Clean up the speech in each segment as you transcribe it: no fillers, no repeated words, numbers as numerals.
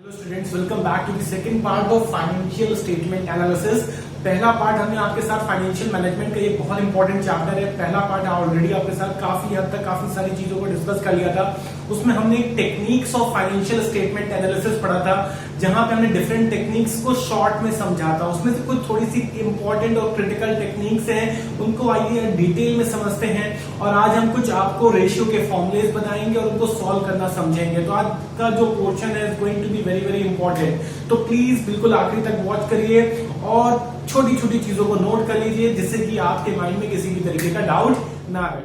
Students, welcome back to the second part of financial statement analysis. पहला part हमने आपके साथ फाइनेंशियल मैनेजमेंट का ये बहुत इंपॉर्टेंट चैप्टर है। पहला पार्ट ऑलरेडी आपके साथ काफी हद तक काफी सारी चीजों को डिस्कस कर लिया था। उसमें हमने techniques of financial statement analysis पढ़ा था, जहां पे हमने डिफरेंट टेक्निक्स को शॉर्ट में समझा था। उसमें से कुछ थोड़ी सी इंपॉर्टेंट और क्रिटिकल टेक्निक्स हैं, उनको आइए डिटेल में समझते हैं। और आज हम कुछ आपको रेशियो के फॉर्मुलेस बताएंगे और उनको सॉल्व करना समझेंगे। तो आज का जो पोर्शन है going to be very very important, तो प्लीज बिल्कुल आखिरी तक वॉच करिए और छोटी छोटी चीजों को नोट कर लीजिए, जिससे कि आपके माइंड में किसी भी तरीके का डाउट ना रहे।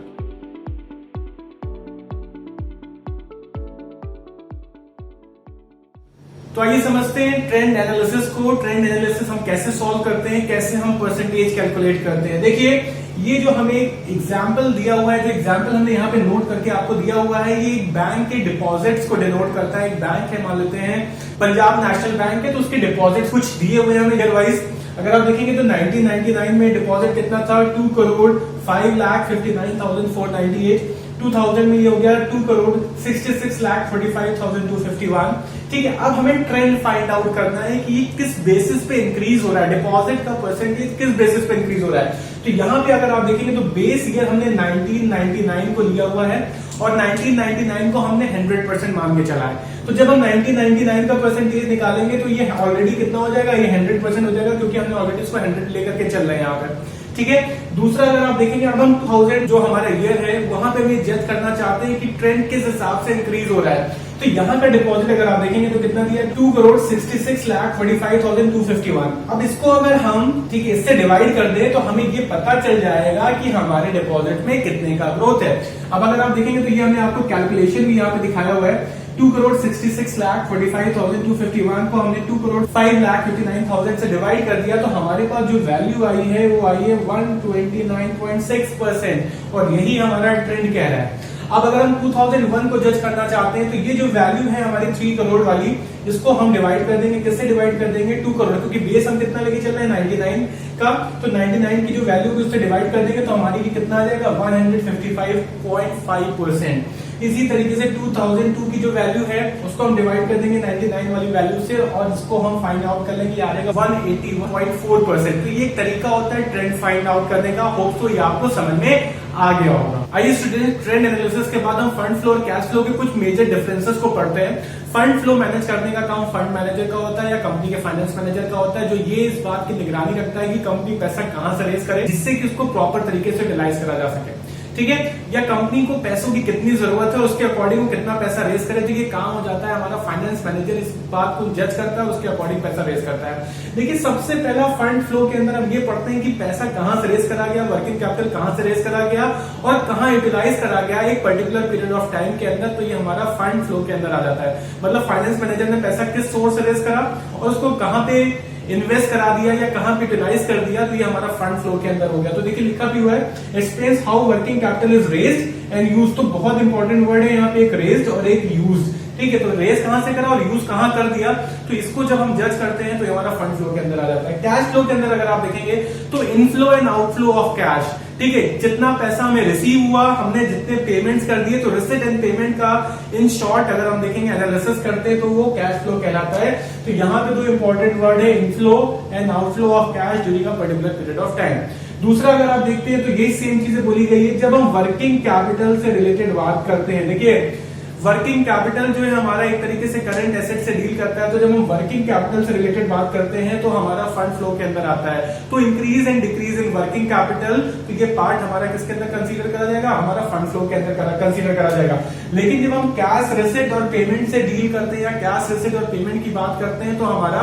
तो आइए समझते हैं ट्रेंड एनालिसिस को। ट्रेंड एनालिसिस हम कैसे सॉल्व करते हैं, कैसे हम परसेंटेज कैलकुलेट करते हैं। देखिए, ये जो हमें एग्जाम्पल दिया हुआ है, जो एग्जाम्पल हमने यहाँ पे नोट करके आपको दिया हुआ है, ये एक बैंक के डिपॉजिट्स को डिनोट करता है। एक बैंक है, मान लेते हैं पंजाब नेशनल बैंक है, तो उसके डिपॉजिट कुछ दिए हुए हैं हमें ईयर वाइज। अगर आप देखेंगे तो 1999 में डिपॉजिट कितना था, 2,05,59,498। 2000 में ये हो गया 2,66,45,251। ठीक है, अब हमें ट्रेंड फाइंड आउट करना है कि किस बेसिस पे इंक्रीज हो रहा है, डिपॉजिट का परसेंटेज किस बेसिस पे इंक्रीज हो रहा है। तो यहाँ पे अगर आप देखेंगे तो बेस ईयर हमने 1999 को लिया हुआ है और 1999 को हमने 100% मान के चला है। तो जब हम 1999 का परसेंटेज निकालेंगे तो ये ऑलरेडी कितना हो जाएगा, ये 100% हो जाएगा, क्योंकि हमने ऑलरेडी इसको 100 लेकर के चल रहे हैं यहाँ पर। ठीक है, दूसरा अगर आप देखेंगे अब हम 2000 जो हमारा ईयर है वहां पे भी जज करना चाहते हैं कि ट्रेंड किस हिसाब से इंक्रीज हो रहा है। तो यहाँ का डिपॉजिट अगर आप देखेंगे तो कितना दिया, 2,66,45,251। अब इसको अगर हम ठीक है इससे डिवाइड कर दे तो हमें ये पता चल जाएगा कि हमारे डिपॉजिट में कितने का ग्रोथ है। अब अगर आप देखेंगे तो ये हमने आपको कैलकुलेशन भी यहाँ पे दिखाया हुआ है। 2,66,45,251 को हमने 2,05,59,000 से डिवाइड कर दिया, तो हमारे पास जो वैल्यू आई है वो आई है 129.6%, और यही हमारा ट्रेंड कह रहा है। अब अगर हम 2001 को जज करना चाहते हैं तो ये जो वैल्यू है हमारी 3 करोड़ वाली, इसको हम डिवाइड कर देंगे, किससे डिवाइड कर देंगे, 2 करोड़, क्योंकि बेस हम कितना लेके चल रहे हैं 99 का। तो 99 की जो वैल्यू है उससे डिवाइड कर देंगे तो हमारी कितना आ जाएगा 155.5%। इसी तरीके से 2002 की जो वैल्यू है उसको हम डिवाइड कर देंगे 99 वाली वैल्यू से, और इसको हम फाइंड आउट कर लेंगे, आ जाएगा 181.4%। तो ये एक तरीका होता है ट्रेंड फाइंड आउट करने का। होप तो ये आपको समझ में आ गया होगा। आइए स्टूडेंट, ट्रेंड एनालिसिस के बाद हम फंड फ्लो और कैश फ्लो के कुछ मेजर डिफरेंसेस को पढ़ते हैं। फंड फ्लो मैनेज करने का काम फंड मैनेजर का होता है या कंपनी के फाइनेंस मैनेजर का होता है, जो ये इस बात की निगरानी रखता है कि कंपनी पैसा कहां से रेज करे, जिससे कि उसको प्रॉपर तरीके से यूटिलाइज करा जा सके। ठीक है, या कंपनी को पैसों की कितनी जरूरत है उसके अकॉर्डिंग वो कितना पैसा रेज करे, तो ये काम हो जाता है हमारा फाइनेंस मैनेजर इस बात को जज करता है, उसके अकॉर्डिंग पैसा रेज करता है। देखिए, सबसे पहला फंड फ्लो के अंदर हम ये पढ़ते हैं कि पैसा कहां से रेज करा गया, वर्किंग कैपिटल कहां से रेज करा गया और कहां यूटिलाइज करा गया एक पर्टिकुलर पीरियड ऑफ टाइम के अंदर। तो ये हमारा फंड फ्लो के अंदर आ जाता है। मतलब फाइनेंस मैनेजर ने पैसा किस सोर्स से रेज करा और उसको कहां पे इन्वेस्ट करा दिया या कहां पे यूटिलाइज कर दिया, तो ये हमारा फंड फ्लो के अंदर हो गया। तो देखिए लिखा भी हुआ है, explains how working capital is raised and used. तो बहुत इंपॉर्टेंट वर्ड है यहाँ पे, एक रेज्ड और एक यूज्ड। ठीक है, तो रेज कहां से करा और यूज कहां कर दिया, तो इसको जब हम जज करते हैं तो हमारा फंड फ्लो के अंदर आ जाता है। कैश फ्लो के अंदर अगर आप देखेंगे तो inflow and outflow of cash. ठीक है, जितना पैसा हमें रिसीव हुआ, हमने जितने पेमेंट्स कर दिए, तो रिसिट एंड पेमेंट का इन शॉर्ट अगर हम देखेंगे एनालिसिस करते हैं तो वो कैश फ्लो कहलाता है। तो यहाँ पे दो इंपॉर्टेंट वर्ड है, inflow and outflow of cash during a particular period of time. दूसरा अगर आप देखते हैं तो ये सेम चीजें बोली गई है जब हम वर्किंग कैपिटल से रिलेटेड बात करते हैं। देखिए, वर्किंग कैपिटल जो है हमारा एक तरीके से करंट एसेट से डील करता है। तो जब हम वर्किंग कैपिटल से रिलेटेड बात करते हैं तो हमारा फंड फ्लो के अंदर आता है। तो increase and decrease in working capital, तो ये पार्ट हमारा किसके अंदर कंसीडर करा जाएगा, हमारा फंड फ्लो के अंदर कंसीडर करा जाएगा। लेकिन जब हम कैश रिसिट और पेमेंट से डील करते हैं या कैश रिसिट और पेमेंट की बात करते हैं तो हमारा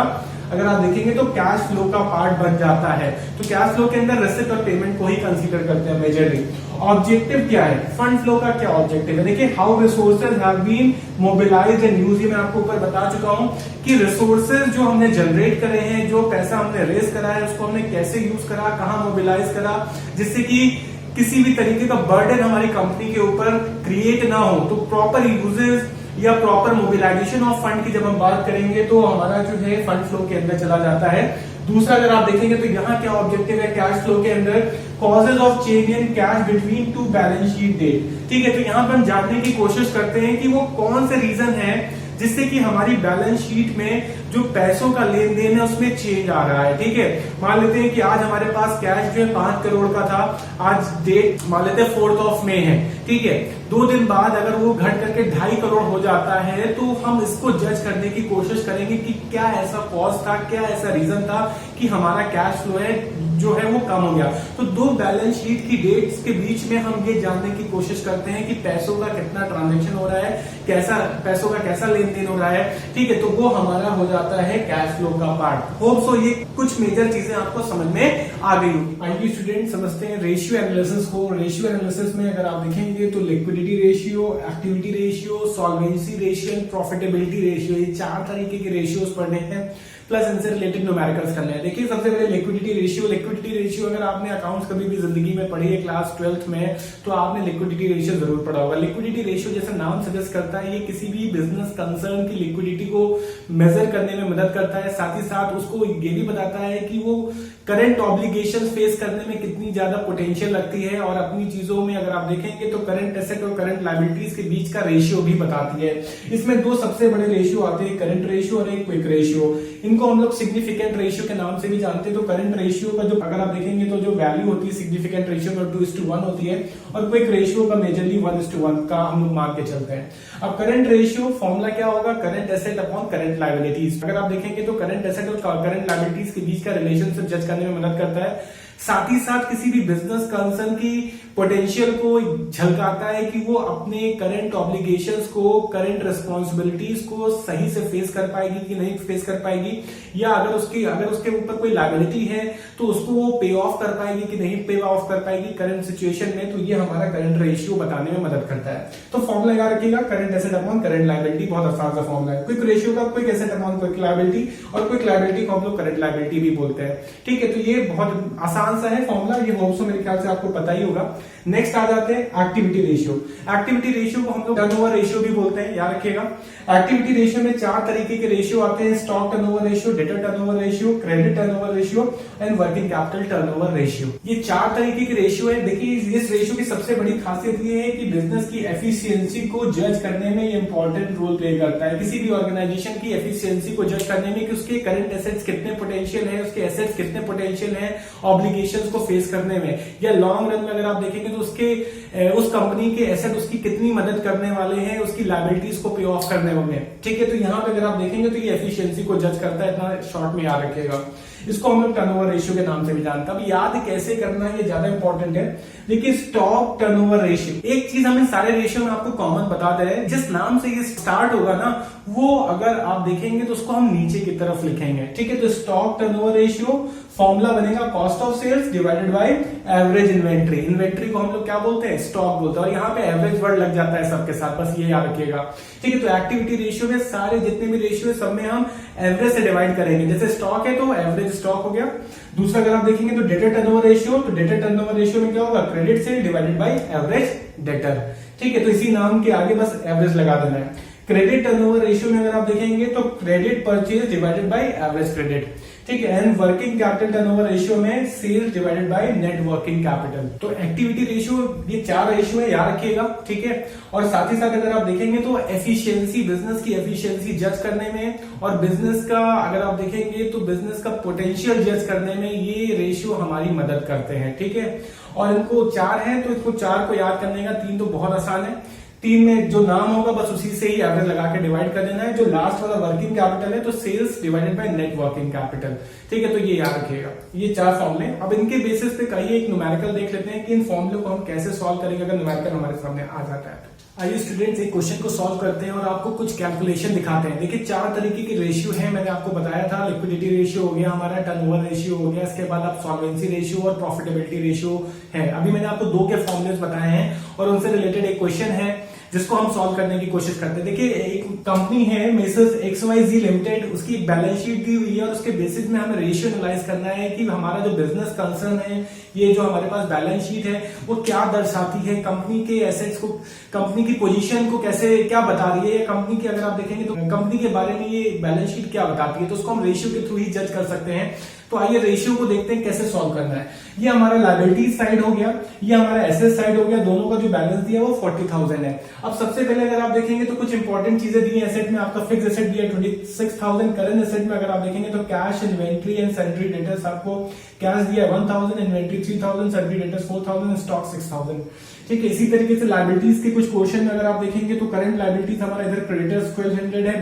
अगर आप देखेंगे तो कैश फ्लो का पार्ट बन जाता है। तो कैश फ्लो के अंदर रिसिट और पेमेंट को ही कंसीडर करते हैं मेजरली। ऑब्जेक्टिव क्या है, फंड फ्लो का क्या ऑब्जेक्टिव है, देखिए, how resources have been mobilised and used. मैं आपको ऊपर बता चुका हूं कि रिसोर्सेज जो हमने जनरेट करे हैं, जो पैसा हमने रेज करा है, उसको हमने कैसे यूज करा, कहां मोबिलाइज करा, जिससे कि किसी भी तरीके का बर्डन हमारी कंपनी के ऊपर क्रिएट ना हो। तो प्रॉपर यूजेज या प्रॉपर मोबिलाइजेशन ऑफ फंड की जब हम बात करेंगे तो हमारा जो है फंड फ्लो के अंदर चला जाता है। दूसरा अगर आप देखेंगे तो यहाँ क्या ऑब्जेक्टिव है कैश फ्लो के अंदर, causes of change in cash between two balance sheet date. ठीक है, तो यहाँ पर हम जानने की कोशिश करते हैं कि वो कौन से रीजन है जिससे कि हमारी बैलेंस शीट में जो पैसों का लेन देन है उसमें चेंज आ रहा है। ठीक है, मान लेते हैं कि आज हमारे पास कैश जो है 5 करोड़ का था, आज डेट मान लेते हैं 4 मई है। ठीक है, 2 दिन बाद अगर वो घट करके 2.5 करोड़ हो जाता है तो हम इसको जज करने की कोशिश करेंगे कि क्या ऐसा कॉज था, क्या ऐसा रीजन था कि हमारा कैश फ्लो है जो है वो कम हो गया। तो 2 बैलेंस शीट की डेट्स के बीच में हम ये जानने की कोशिश करते हैं कि पैसों का कितना ट्रांजैक्शन हो रहा है, कैसा पैसों का कैसा लेन देन हो रहा है। ठीक है, तो वो हमारा हो जाता है कैश फ्लो का पार्ट। होप सो ये कुछ मेजर चीजें आपको समझ में आ गई होगी। आइए स्टूडेंट समझते हैं रेशियो एनालिसिस को। रेशियो एनालिसिस में अगर आप देखेंगे तो liquidity ratio, activity ratio, solvency ratio, profitability ratio, ये 4 तरीके के रेशियोज पढ़ने हैं, प्लस इनसे रिलेटेड न्यूमेरिकल्स करने हैं। देखिए सबसे पहले लिक्विडिटी रेशियो। लिक्विडिटी रेशियो अगर आपने अकाउंट्स कभी भी जिंदगी में पढ़ी है क्लास 12th में, तो आपने लिक्विडिटी रेशियो जरूर पढ़ा होगा। लिक्विडिटी रेशियो जैसा नाम सजेस्ट करता है, ये किसी भी बिजनेस कंसर्न की लिक्विडिटी को मेजर करने में मदद करता है। साथ ही साथ उसको ये भी बताता है कि वो करंट ऑब्लिगेशन फेस करने में कितनी ज्यादा पोटेंशियल लगती है, और अपनी चीजों में अगर आप देखेंगे तो करंट एसेट और करंट लायबिलिटीज के बीच का रेशियो भी बताती है। इसमें 2 सबसे बड़े रेशियो आते हैं, करंट रेशियो और एक क्विक रेशियो। इनको हम लोग सिग्निफिकेंट रेशियो के नाम से भी जानते हैं। तो करंट रेशियो का जो अगर आप देखेंगे तो जो वैल्यू होती है सिग्निफिकेंट रेशियो में 2:1 होती है, और क्विक रेशियो का मेजरली 1:1 का हम लोग मान के चलते हैं। अब करंट रेशियो फॉर्मूला क्या होगा, current asset upon current liabilities. अगर आप देखेंगे तो करंट एसेट और करंट लायबिलिटीज के बीच का रिलेशनशिप जज करने में मदद करता है। साथ ही साथ किसी भी बिजनेस कंसर्न की पोटेंशियल को झलकाता है कि वो अपने करंट ऑब्लिगेशंस को, करंट रिस्पॉन्सिबिलिटीज को सही से फेस कर पाएगी कि नहीं फेस कर पाएगी, या अगर उसके ऊपर कोई लायबिलिटी है तो उसको वो पे ऑफ कर पाएगी कि नहीं पे ऑफ कर पाएगी करंट सिचुएशन में। तो ये हमारा करंट रेशियो बताने में मदद करता है। तो फॉर्मूला याद रखिएगा, current asset upon current liability, बहुत आसान सा फॉर्मूला है। क्विक रेशियो का quick asset upon quick liability, और क्विक लायबिलिटी को हम लोग करंट लायबिलिटी भी बोलते हैं। ठीक है, तो ये बहुत आसान सा है फॉर्मूला, ये होप सो मेरे ख्याल से आपको पता ही होगा। नेक्स्ट आ जाते हैं एक्टिविटी रेशियो। एक्टिविटी रेशियो को हम लोग टर्नओवर रेशियो भी बोलते हैं, याद रखिएगा। एक्टिविटी रेशियो में 4 तरीके के रेशियो आते हैं, stock turnover ratio, debtor turnover ratio, credit turnover ratio and working capital turnover ratio. ये 4 तरीके के रेशियो है। देखिए इस रेशियो की सबसे बड़ी खासियत ये है कि बिजनेस की एफिशिएंसी को जज करने में ये इंपॉर्टेंट रोल प्ले करता है। किसी भी ऑर्गेनाइजेशन की एफिशिएंसी को जज करने में कि उसके करंट एसेट्स कितने पोटेंशियल है, उसके एसेट्स कितने पोटेंशियल है ऑब्लिगेशंस को फेस करने में, या लॉन्ग रन में अगर आप देखेंगे तो उस कंपनी के एसेट उसकी कितनी मदद करने वाले हैं उसकी लायबिलिटीज को पे ऑफ करने में। ठीक है, तो यहाँ पे अगर आप देखेंगे तो ये एफिशिएंसी को जज करता है। इतना शॉर्ट में याद रखिएगा। इसको हम लोग टर्नओवर रेशियो के नाम से भी जानते हैं। अब याद कैसे करना है ये ज्यादा इंपॉर्टेंट है। देखिए स्टॉक टर्नओवर रेशियो, एक चीज हमें सारे रेशियो में आपको कॉमन बताते हैं, जिस नाम से ये स्टार्ट होगा ना वो अगर आप देखेंगे तो उसको हम नीचे की तरफ लिखेंगे। ठीक है, तो स्टॉक टर्नओवर रेशियो फॉर्मूला बनेगा cost of sales divided by average inventory. Inventory को हम लोग क्या बोलते हैं, स्टॉक बोलते हैं, और यहाँ पे एवरेज वर्ड लग जाता है सबके साथ, बस ये याद रखिएगा। ठीक है, तो एक्टिविटी रेशियो में सारे जितने भी रेशियो है सब में हम एवरेज से डिवाइड करेंगे। जैसे स्टॉक है तो एवरेज स्टॉक हो गया। दूसरा अगर आप देखेंगे तो डेटर टर्नओवर रेशियो, तो डेटर टर्नओवर रेशियो में क्या होगा, credit sale divided by average debtor. ठीक है, तो इसी नाम के आगे बस एवरेज लगा देना है। क्रेडिट टर्नओवर रेशियो में अगर आप देखेंगे तो credit purchase divided by average credit. ठीक है, and working capital turnover ratio में sales divided by net working capital. तो एक्टिविटी रेशियो ये 4 रेशियो है, याद रखिएगा। ठीक है, और साथ ही साथ अगर आप देखेंगे तो एफिशिएंसी, बिजनेस की एफिशिएंसी जज करने में, और बिजनेस का अगर आप देखेंगे तो बिजनेस का पोटेंशियल जज करने में ये रेशियो हमारी मदद करते हैं। ठीक है, और इनको 4 है तो इसको 4 को याद करने का, 3 तो बहुत आसान है। 3 में जो नाम होगा बस उसी से ही एवरेज लगा के डिवाइड कर देना है। जो लास्ट वाला वर्किंग कैपिटल है तो sales divided by net working capital. ठीक है, तो ये याद रखिएगा, ये 4 फॉर्मूले। अब इनके बेसिस पे कहिए एक न्यूमेरिकल देख लेते हैं कि इन फॉर्मूले को हम कैसे सॉल्व करेंगे अगर न्यूमेरिकल हमारे सामने आ जाता है। आइए स्टूडेंट्स एक क्वेश्चन को सॉल्व करते हैं और आपको कुछ कैलकुलेशन दिखाते हैं। देखिए 4 तरीके के रेशियो हैं, मैंने आपको बताया था। लिक्विडिटी रेशियो हो गया हमारा, टर्नओवर रेशियो हो गया, इसके बाद आप सॉल्वेंसी रेशियो और प्रॉफिटेबिलिटी रेशियो है। अभी मैंने आपको 2 के फॉर्मूलेस बताए हैं और उनसे रिलेटेड एक क्वेश्चन है जिसको हम सॉल्व करने की कोशिश करते हैं। देखिए एक कंपनी है मेसर्स XYZ लिमिटेड, उसकी बैलेंस शीट दी हुई है और उसके बेसिस में हमें रेशियो एनालाइज करना है कि हमारा जो बिजनेस कंसर्न है, ये जो हमारे पास बैलेंस शीट है वो क्या दर्शाती है, कंपनी के एसेट्स को, कंपनी की पोजीशन को कैसे क्या बता रही है, कंपनी की अगर आप देखेंगे तो कंपनी के बारे में ये बैलेंस शीट क्या बताती है, तो उसको हम रेशियो के थ्रू ही जज कर सकते हैं। तो आइए रेशियो को देखते हैं कैसे सॉल्व करना है। ये हमारा लायबिलिटीज साइड हो गया, ये हमारा एसेट साइड हो गया, दोनों का जो बैलेंस दिया वो 40,000 है। अब सबसे पहले अगर आप देखेंगे तो कुछ इंपॉर्टेंट चीजें दी है एसेट में। आपका फिक्स एसेट दिया 26,000, करंट एसेट में अगर आप देखेंगे तो cash, inventory and salary debtors, आपको कैश दिया 1,000, इन्वेंट्री 3,000, सैलरी डेटर्स 4,000, स्टॉक 6,000। ठीक है, इसी तरीके से लायबिलिटीज के कुछ क्वेश्चन में अगर आप देखेंगे तो करंट लायबिलिटीज हमारा इधर क्रेडिटर्स 1200 है,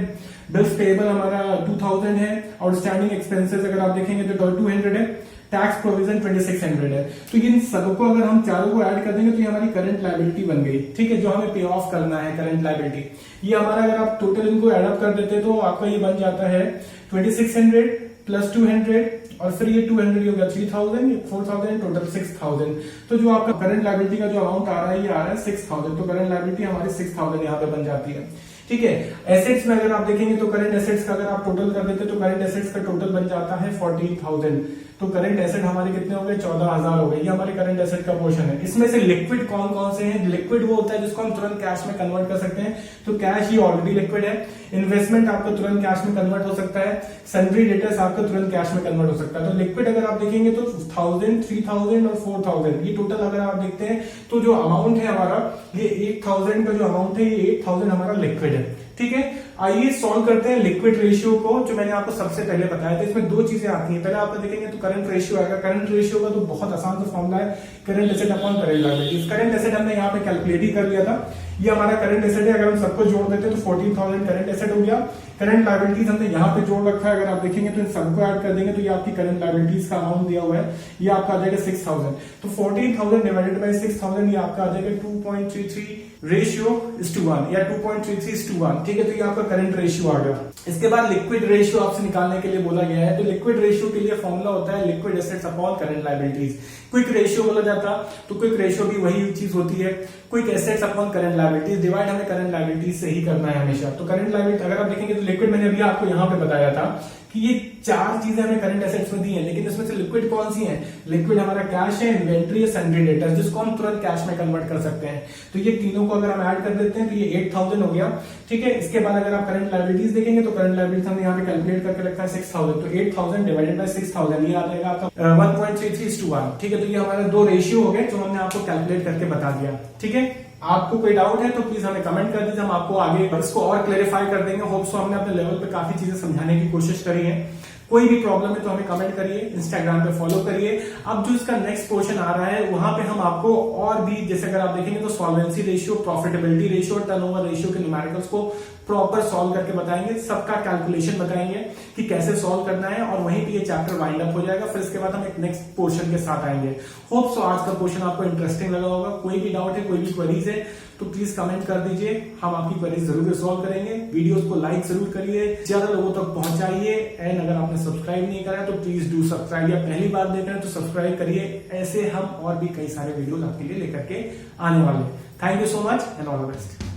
बिल्स पेएबल हमारा 2000 है, आउटस्टैंडिंग एक्सपेंसेस अगर आप देखेंगे तो 200 है, टैक्स प्रोविजन 2600 है। तो इन सबको अगर हम चारों को ऐड कर देंगे तो ये हमारी करंट लायबिलिटी बन गई। ठीक है, जो हमें पे ऑफ करना है करंट लायबिलिटी। ये हमारा अगर आप टोटल इनको एड अप कर देते तो आपका ये बन जाता है 2600 प्लस 200 और फिर ये 200 हो गया 3,000, 4,000, टोटल 6,000। तो जो आपका करंट लायबिलिटी का जो अमाउंट आ रहा है ये आ रहा है 6,000। तो करंट लायबिलिटी हमारी 6,000 यहाँ पे बन जाती है। ठीक है, एसेट्स में अगर आप देखेंगे तो करंट एसेट्स का अगर आप टोटल कर देते तो करंट एसेट्स का टोटल बन जाता है 40,000। तो करंट एसेट हमारे कितने हो गए 14,000 हो गए। ये हमारे करंट एसेट का पोर्शन है। इसमें से लिक्विड कौन कौन से हैं? लिक्विड वो होता है जिसको हम तुरंत कैश में कन्वर्ट कर सकते हैं, तो कैश ये ऑलरेडी लिक्विड है। इन्वेस्टमेंट आपका तुरंत कैश में कन्वर्ट हो सकता है, सन्ड्री डेटर्स आपका तुरंत कैश में कन्वर्ट हो सकता है। तो लिक्विड अगर आप देखेंगे तो 1000, 3000 और 4000, ये टोटल अगर आप देखते हैं तो जो अमाउंट है हमारा ये 8,000 का जो अमाउंट है ये 8,000 हमारा लिक्विड है। ठीक है, आइए सॉल्व करते हैं लिक्विड रेशियो को, जो मैंने आपको सबसे पहले बताया था। इसमें दो चीजें आती हैं। पहले आप देखेंगे तो करंट रेशियो आएगा। करंट रेशियो का तो बहुत आसान सा फॉर्मूला है, current asset upon current liabilities. Current asset हमने यहाँ पे कैलकुलेट ही कर लिया था। ये हमारा करंट एसेट है, अगर हम सबको जोड़ देते हैं तो 14,000 करंट एसेट हो गया। करंट लायबिलिटीज हमने यहाँ पे जोड़ रखा है, अगर आप देखेंगे तो इन सबको ऐड कर देंगे तो ये आपकी करंट लायबिलिटीज का अमाउंट दिया हुआ है, ये आपका आ जाएगा 6,000। तो 14,000 डिवाइडेड बाई 6,000 ये आपका आ जाएगा 2.33 रेशियो इज टू 1 या 2.33 इज टू 1। ठीक है, तो ये आपका करंट रेशियो आ गया। इसके बाद लिक्विड रेशियो आपसे निकालने के लिए बोला गया है। तो लिक्विड रेशियो के लिए फॉर्मूला होता है liquid assets upon current liabilities. Quick ratio बोला जाता, तो क्विक रेशियो भी वही चीज होती है, quick assets upon current liabilities. Divide हमें करंट लायबिलिटीज से ही करना है हमेशा। तो करंट लायबिलिटी अगर आप देखेंगे तो लिक्विड मैंने अभी आपको यहाँ पे बताया था कि ये चार चीजें हमें करंट एसेट्स में दी हैं, लेकिन इसमें से लिक्विड कौन सी है? लिक्विड हमारा कैश है, इन्वेंट्री है, सन्ड्री डेटर्स, जिसको हम तुरंत कैश में कन्वर्ट कर सकते हैं। तो ये तीनों को अगर हम ऐड कर देते हैं तो ये 8,000 हो गया। ठीक है, इसके बाद अगर आप करंट लायबिलिटीज देखेंगे तो करंट लायबिलिटीज हमने यहाँ पे कैलकुलेट करके रखा है 6,000। तो 8,000 डिवाइडेड बाय 6,000 ये आ जाएगा आपका 1.33:1। ठीक है, तो ये हमारे दो रेशियो हो गए जो हमने आपको कैलकुलेट करके बता दिया। ठीक है, आपको कोई डाउट है तो प्लीज हमें कमेंट कर दीजिए, हम आपको आगे इसको और क्लेरिफाई कर देंगे। होप सो हमने अपने लेवल पे काफी चीजें समझाने की कोशिश करी है। कोई भी प्रॉब्लम है तो हमें कमेंट करिए, इंस्टाग्राम पे फॉलो करिए। अब जो इसका नेक्स्ट पोर्शन आ रहा है वहां पे हम आपको और भी, जैसे अगर आप देखेंगे तो solvency ratio, profitability ratio, turnover ratio के न्यूमेरिकल्स को प्रॉपर सॉल्व करके बताएंगे, सबका कैलकुलेशन बताएंगे कि कैसे सॉल्व करना है, और वहीं पे ये चैप्टर वाइंड अप हो जाएगा। फिर इसके बाद हम एक नेक्स्ट पोर्शन के साथ आएंगे। होप सो आज का पोर्शन आपको इंटरेस्टिंग लगा होगा। कोई भी डाउट है, कोई भी क्वेरीज है तो प्लीज कमेंट कर दीजिए, हम आपकी क्वेरीज जरूर सॉल्व करेंगे। वीडियोस को लाइक जरूर करिए, ज्यादा लोगों तक पहुंचाइए, एंड अगर आपने सब्सक्राइब नहीं करा तो प्लीज डू सब्सक्राइब, या पहली बार देख रहे हैं तो सब्सक्राइब करिए। ऐसे हम और भी कई सारे वीडियोस आपके लिए लेकर के आने वाले। Thank you so much and all the best.